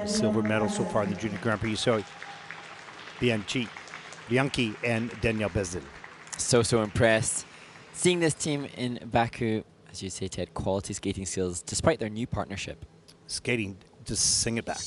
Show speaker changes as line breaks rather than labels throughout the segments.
Silver medal so far in the Junior Grand Prix. So Bianchi and Danielle Basile.
So impressed. Seeing this team in Baku, as you say, Ted, quality skating skills, despite their new partnership.
Skating, just sing it back.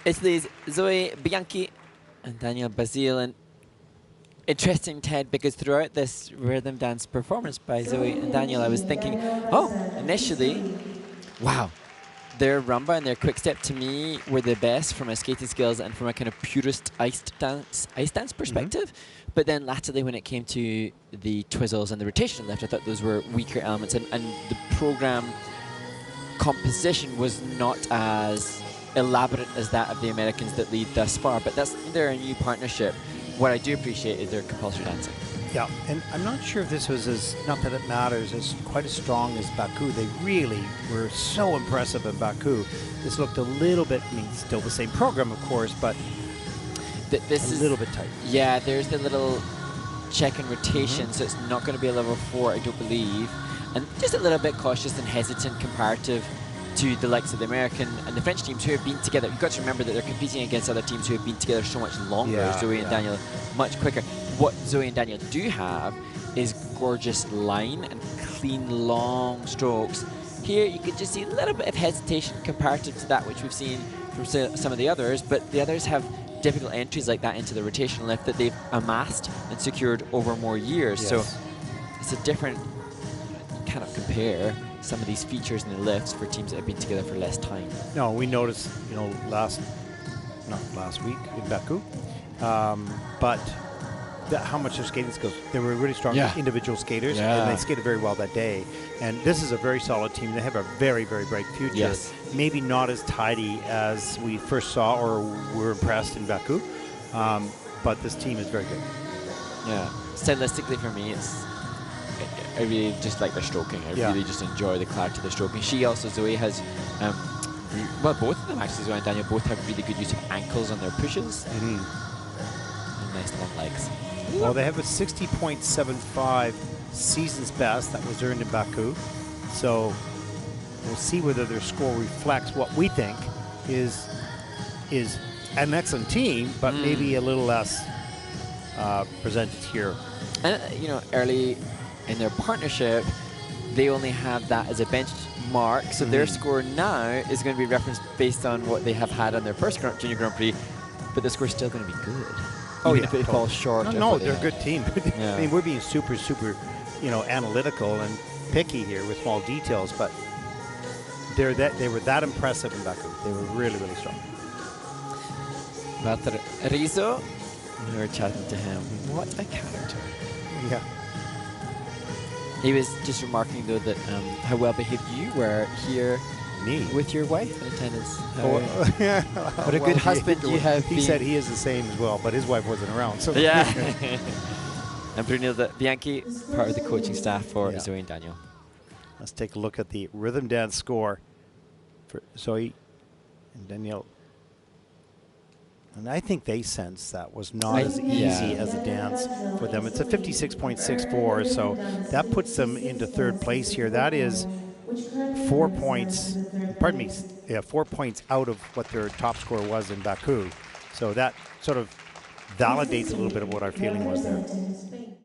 Italy's Zoe Bianchi and Danielle Basile. And interesting, Ted, because throughout this rhythm dance performance by Zoe and Danielle, I was thinking, oh, initially, wow, their rumba and their quick step to me were the best from a skating skills and from a kind of purist ice dance perspective. But then latterly, when it came to the twizzles and the rotation lift, I thought those were weaker elements, and the program composition was not as elaborate as that of the Americans that lead thus far. But that's their new partnership. What I do appreciate is their compulsory dancing.
Yeah, and I'm not sure if this was as, not that it matters, as quite as strong as Baku. They really were so impressive in Baku. This looked a little bit, I mean, still the same program, of course, but this is a little bit tight.
Yeah, there's the little check and rotation, so it's not going to be a level 4, I don't believe. And just a little bit cautious and hesitant comparative to the likes of the American and the French teams who have been together. You've got to remember that they're competing against other teams who have been together so much longer. Zoe and Danielle much quicker. What Zoe and Danielle do have is gorgeous line and clean, long strokes. Here you can just see a little bit of hesitation comparative to that which we've seen from some of the others, but the others have difficult entries like that into the rotational lift that they've amassed and secured over more years. So it's a different, you cannot compare some of these features in the lifts for teams that have been together for less time.
No, we noticed, you know, not last week in Baku, but how much their skating skills. They were really strong individual skaters,
Yeah.
and they skated very well that day. And this is a very solid team. They have a very, very bright future.
Yes.
Maybe not as tidy as we first saw or were impressed in Baku, but this team is very good.
Yeah. Stylistically for me, I really just like their stroking. I really just enjoy the clarity of the stroking. She also, Zoe, has, well, both of them actually, Zoe and Daniel, both have really good use of ankles on their pushes. And nice long legs.
Well, they have a 60.75 season's best that was earned in Baku. So we'll see whether their score reflects what we think is an excellent team, but maybe a little less presented here.
And, you know, early in their partnership, they only have that as a benchmark, so their score now is going to be referenced based on what they have had on their first Junior Grand Prix, but the score's still going to be good.
Oh,
even if it falls short.
No, they're a good team.
Yeah.
I mean, we're being super, you know, analytical and picky here with small details, but they were that impressive in Baku. They were really, really strong.
Walter Rizzo, we were chatting to him. What a character.
Yeah.
He was just remarking, though, that how well behaved you were here with your wife in attendance. What a good husband you have been.
He said he is the same as well, but his wife wasn't around. So
yeah. And Brunilde Bianchi, part of the coaching staff for Zoe and Daniel.
Let's take a look at the rhythm dance score for Zoe and Daniel. And I think they sense that was not as easy as a dance for them. It's a 56.64, so that puts them into third place here. That is 4 points, 4 points out of what their top score was in Baku. So that sort of validates a little bit of what our feeling was there.